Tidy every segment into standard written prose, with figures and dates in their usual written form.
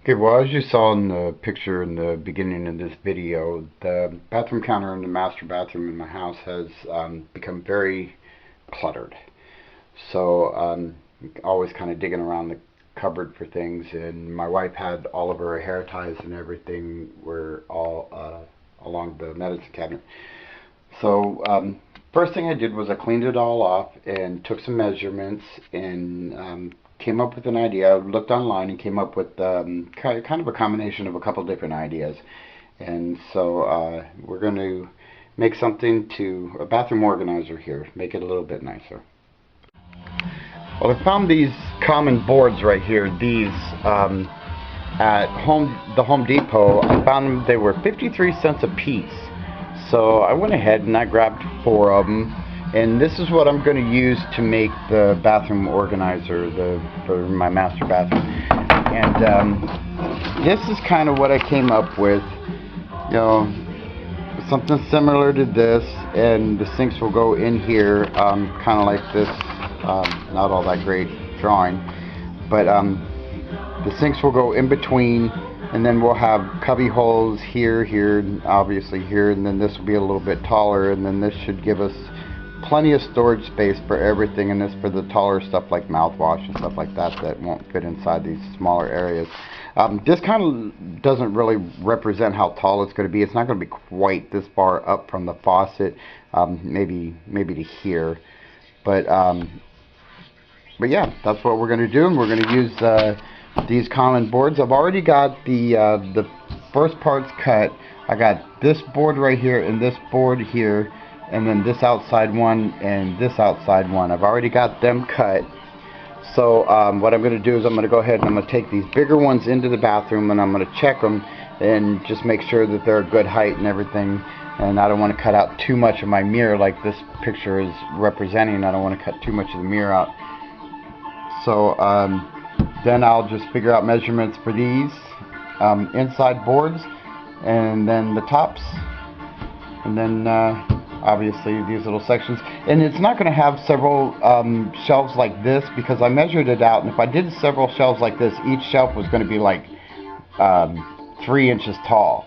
Okay, well, as you saw in the picture in the beginning of this video, the bathroom counter in the master bathroom in my house has become very cluttered. So always kind of digging around the cupboard for things, and my wife had all of her hair ties and everything were all along the medicine cabinet. So first thing I did was I cleaned it all off and took some measurements and came up with an idea. I looked online and came up with kind of a combination of a couple different ideas. And so we're going to make something to a bathroom organizer here, make it a little bit nicer. Well, I found these common boards right here. These at the Home Depot. I found them. They were 53 cents a piece. So I went ahead and I grabbed 4 of them. And this is what I'm going to use to make the bathroom organizer for my master bathroom. And this is kind of what I came up with. You know, something similar to this, and the sinks will go in here, kind of like this. Not all that great drawing, but the sinks will go in between, and then we'll have cubby holes here, and obviously here, and then this will be a little bit taller, and then this should give us plenty of storage space for everything, and this for the taller stuff like mouthwash and stuff like that that won't fit inside these smaller areas. This kind of doesn't really represent how tall it's going to be. It's not going to be quite this far up from the faucet, maybe to here, but yeah, that's what we're going to do, and we're going to use these common boards. I've already got the first parts cut. I got this board right here and this board here, and then this outside one and this outside one. I've already got them cut. So what I'm going to do is I'm going to go ahead and I'm going to take these bigger ones into the bathroom, and I'm going to check them and just make sure that they're a good height and everything. And I don't want to cut out too much of my mirror like this picture is representing. I don't want to cut too much of the mirror out. So then I'll just figure out measurements for these inside boards, and then the tops, and then obviously these little sections. And it's not going to have several shelves like this, because I measured it out, and if I did several shelves like this, each shelf was going to be like 3 inches tall.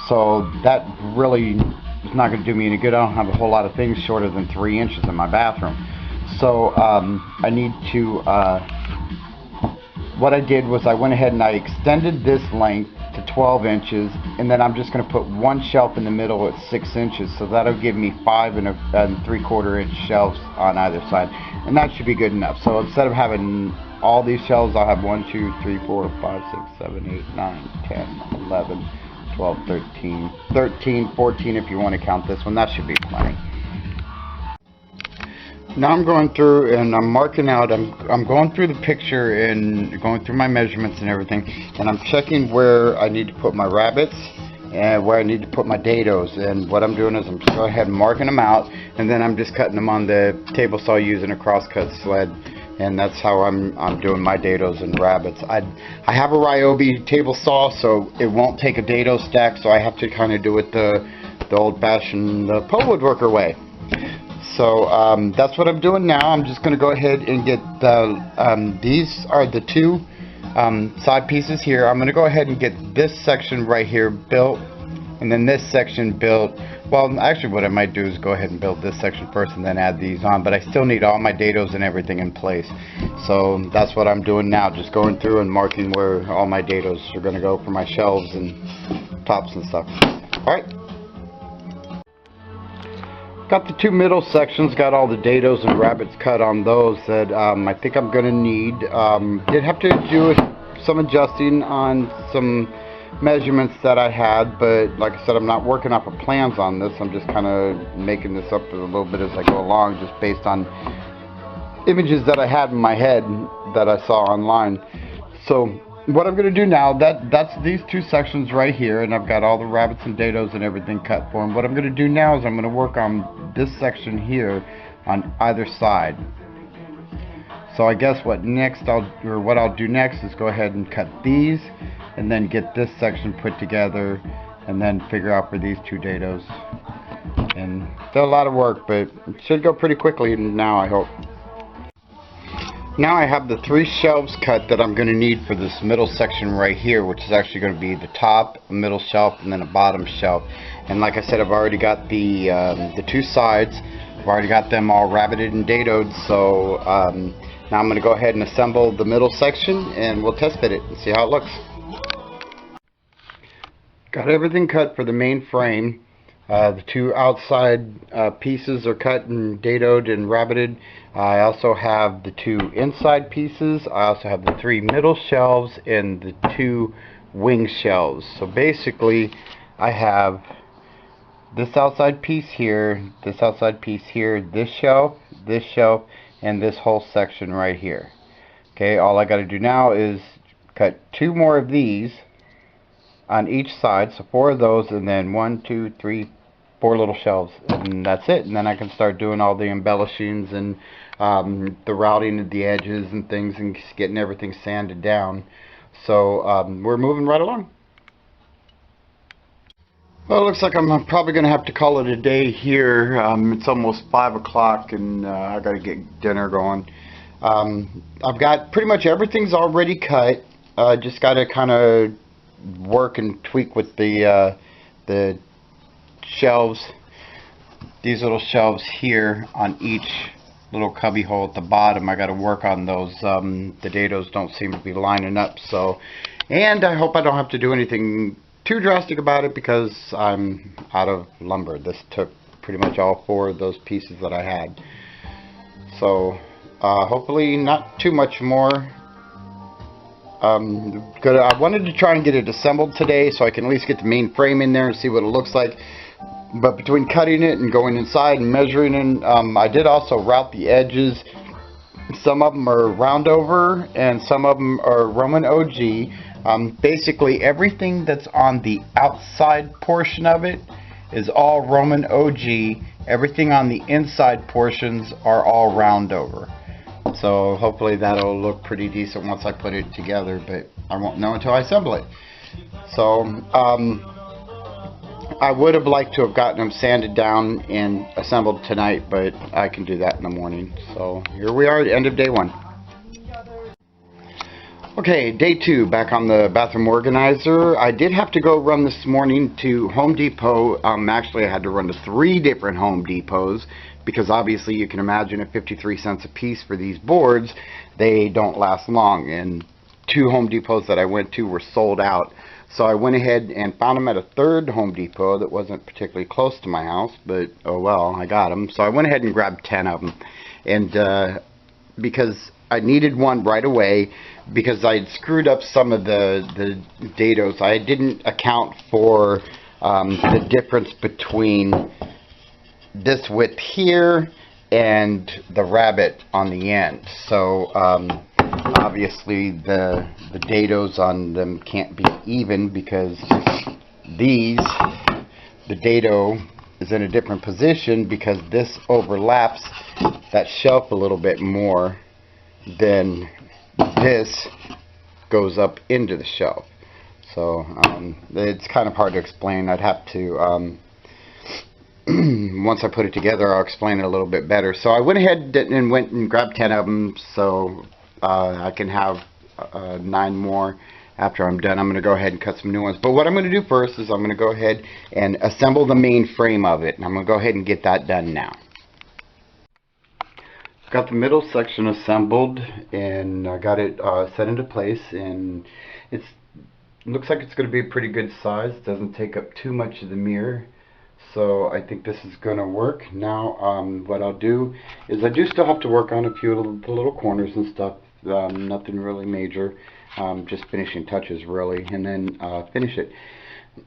So that really is not going to do me any good. I don't have a whole lot of things shorter than 3 inches in my bathroom. So I need to, what I did was I went ahead and I extended this length to 12 inches, and then I'm just going to put one shelf in the middle at 6 inches, so that'll give me 5 and 3/4 inch shelves on either side, and that should be good enough. So instead of having all these shelves, I'll have 1, 2, 3, 4, 5, 6, 7, 8, 9, 10, 11, 12, 13, 14 if you want to count this one. That should be plenty. Now I'm going through and I'm marking out, I'm going through the picture and going through my measurements and everything, and I'm checking where I need to put my rabbits and where I need to put my dados. And what I'm doing is I'm just going ahead and marking them out, and then I'm just cutting them on the table saw using a crosscut sled, and that's how I'm doing my dados and rabbits. I have a Ryobi table saw, so it won't take a dado stack, so I have to kind of do it the old-fashioned Poe woodworker way. So that's what I'm doing now. I'm just going to go ahead and get these are the 2 side pieces here. I'm going to go ahead and get this section right here built, and then this section built. Well, actually what I might do is go ahead and build this section first and then add these on, but I still need all my dados and everything in place. So that's what I'm doing now, just going through and marking where all my dados are going to go for my shelves and tops and stuff. Alright. Got the 2 middle sections, got all the dados and rabbits cut on those that I think I'm going to need. Did have to do some adjusting on some measurements that I had, but like I said, I'm not working off of plans on this. I'm just kind of making this up a little bit as I go along, just based on images that I had in my head that I saw online. So what I'm going to do now, that's these 2 sections right here, and I've got all the rabbits and dados and everything cut for them. What I'm going to do now is I'm going to work on this section here on either side. So I guess what I'll do next is go ahead and cut these, and then get this section put together, and then figure out for these 2 dados. And still a lot of work, but it should go pretty quickly now, I hope. Now I have the 3 shelves cut that I'm going to need for this middle section right here, which is actually going to be the top, a middle shelf, and then a bottom shelf. And like I said, I've already got the 2 sides. I've already got them all rabbited and dadoed, so now I'm going to go ahead and assemble the middle section, and we'll test fit it and see how it looks. Got everything cut for the main frame. The 2 outside pieces are cut and dadoed and rabbited. I also have the 2 inside pieces. I also have the 3 middle shelves and the 2 wing shelves. So basically I have this outside piece here, this outside piece here, this shelf, and this whole section right here. Okay, all I got to do now is cut 2 more of these on each side, so 4 of those, and then 1, 2, 3, 4 little shelves, and that's it. And then I can start doing all the embellishings and the routing of the edges and things, and just getting everything sanded down. So we're moving right along. Well, it looks like I'm probably going to have to call it a day here. It's almost 5 o'clock, and I got to get dinner going. I've got pretty much everything's already cut. Just got to kind of work and tweak with the shelves, these little shelves here on each little cubby hole at the bottom. I got to work on those. The dados don't seem to be lining up, so, and I hope I don't have to do anything too drastic about it because I'm out of lumber. This took pretty much all 4 of those pieces that I had, so hopefully not too much more. I wanted to try and get it assembled today so I can at least get the main frame in there and see what it looks like. But between cutting it and going inside and measuring it, I did also route the edges. Some of them are round over and some of them are Roman OG. Basically everything that's on the outside portion of it is all Roman OG. Everything on the inside portions are all round over. So hopefully that'll look pretty decent once I put it together, but I won't know until I assemble it. So I would have liked to have gotten them sanded down and assembled tonight, but I can do that in the morning. So here we are at the end of day 1. Okay, day 2, back on the bathroom organizer. I did have to go run this morning to Home Depot. Actually, I had to run to 3 different Home Depots because obviously you can imagine at 53 cents a piece for these boards, they don't last long. And 2 Home Depots that I went to were sold out. So I went ahead and found them at a 3rd Home Depot that wasn't particularly close to my house, but oh well, I got them. So I went ahead and grabbed 10 of them. And because I needed one right away, because I had screwed up some of the dados. I didn't account for the difference between this width here and the rabbet on the end. So obviously the dados on them can't be even because the dado is in a different position because this overlaps that shelf a little bit more than this goes up into the shelf. So it's kind of hard to explain. I'd have to once I put it together, I'll explain it a little bit better. So I went ahead and went and grabbed 10 of them so I can have 9 more after I'm done. I'm going to go ahead and cut some new ones. But what I'm going to do first is I'm going to go ahead and assemble the main frame of it. And I'm going to go ahead and get that done now. Got the middle section assembled and I got it set into place, and it looks like it's going to be a pretty good size. It doesn't take up too much of the mirror, so I think this is going to work. Now what I'll do is I do still have to work on a few of the little corners and stuff, nothing really major, just finishing touches really, and then finish it.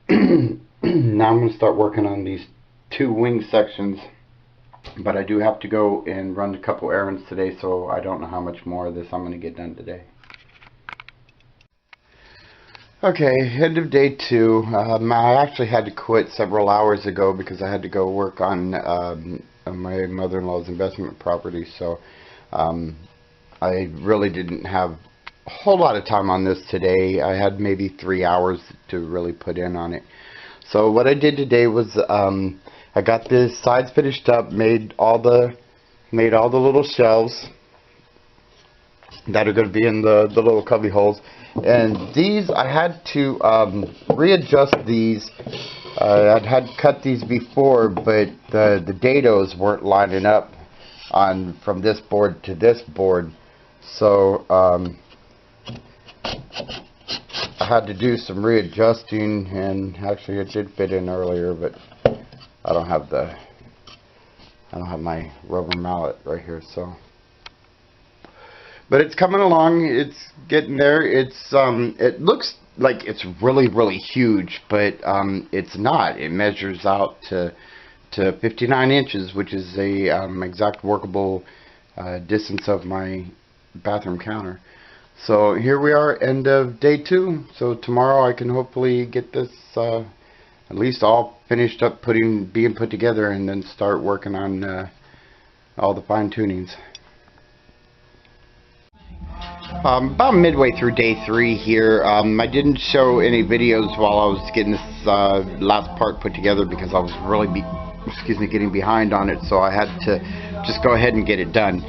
Now I'm going to start working on these 2 wing sections. But I do have to go and run a couple errands today, so I don't know how much more of this I'm going to get done today. Okay, end of day 2. I actually had to quit several hours ago because I had to go work on my mother-in-law's investment property, so I really didn't have a whole lot of time on this today. I had maybe 3 hours to really put in on it. So what I did today was I got the sides finished up, made all the little shelves, that are going to be in the little cubby holes. And these, I had to readjust these. I'd had cut these before, but the dados weren't lining up on from this board to this board, so I had to do some readjusting. And actually it did fit in earlier, but I don't have my rubber mallet right here, so. But it's coming along. It's getting there. It looks like it's really huge, but it's not. It measures out to 59 inches, which is a exact workable distance of my bathroom counter. So here we are, end of day 2. So tomorrow I can hopefully get this at least all finished up, being put together, and then start working on all the fine tunings. About midway through day 3 here. I didn't show any videos while I was getting this last part put together because I was really getting behind on it, so I had to just go ahead and get it done.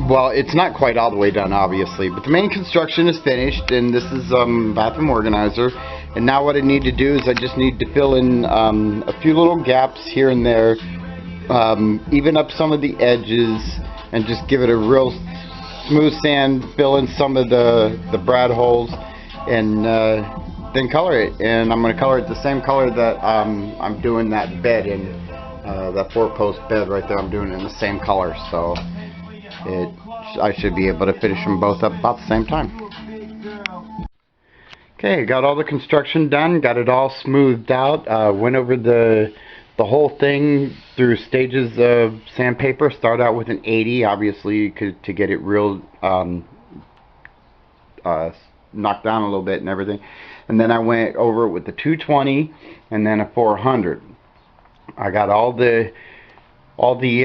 Well, it's not quite all the way done, obviously, but the main construction is finished, and this is bathroom organizer. And now what I need to do is I just need to fill in a few little gaps here and there, even up some of the edges, and just give it a real smooth sand, fill in some of the brad holes, and then color it. And I'm going to color it the same color that I'm doing that bed in, that 4-post bed right there. I'm doing it in the same color, so I should be able to finish them both up about the same time. Okay, got all the construction done, got it all smoothed out, went over the whole thing through stages of sandpaper. Start out with an 80, obviously, to get it real knocked down a little bit and everything. And then I went over it with the 220 and then a 400. I got all the putty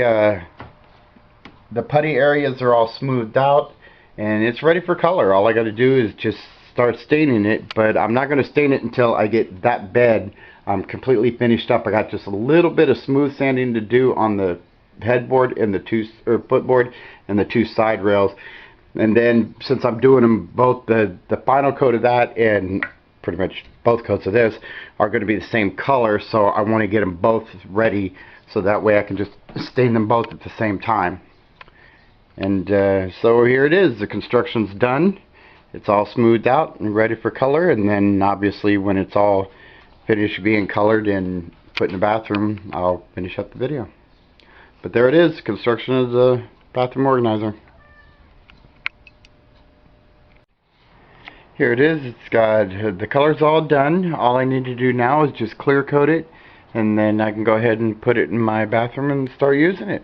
areas are all smoothed out, and it's ready for color. All I got to do is just start staining it, but I'm not going to stain it until I get that bed completely finished up. I got just a little bit of smooth sanding to do on the headboard and the footboard and the 2 side rails. And then since I'm doing them both, the final coat of that and pretty much both coats of this are going to be the same color, so I want to get them both ready so that way I can just stain them both at the same time. And so here it is. The construction's done. It's all smoothed out and ready for color. And then obviously when it's all finished being colored and put in the bathroom, I'll finish up the video. But there it is. Construction of the bathroom organizer. Here it is. It's got the colors all done. All I need to do now is just clear coat it, and then I can go ahead and put it in my bathroom and start using it.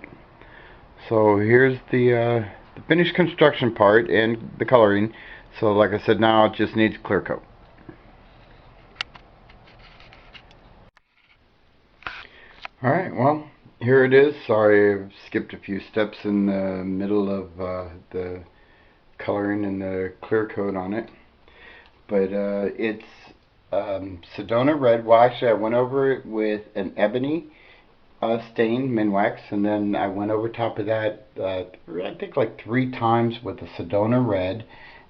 So here's the finished construction part and the coloring. So like I said, now it just needs clear coat. Alright, well, here it is. Sorry, I've skipped a few steps in the middle of the coloring and the clear coat on it. But it's Sedona Red. Well, actually I went over it with an ebony stain, Minwax, and then I went over top of that I think like 3 times with the Sedona Red,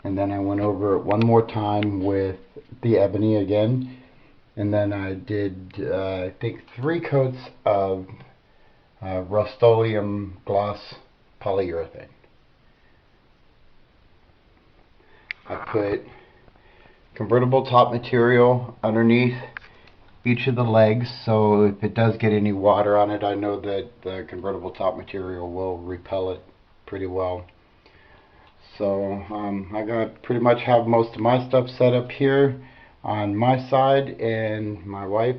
and then I went over it one more time with the ebony again, and then I did I think 3 coats of Rust-Oleum gloss polyurethane. I put convertible top material underneath each of the legs, so if it does get any water on it, I know that the convertible top material will repel it pretty well. So I pretty much have most of my stuff set up here on my side, and my wife,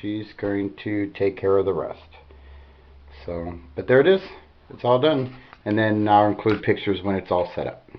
she's going to take care of the rest. So, but there it is. It's all done. And then I'll include pictures when it's all set up.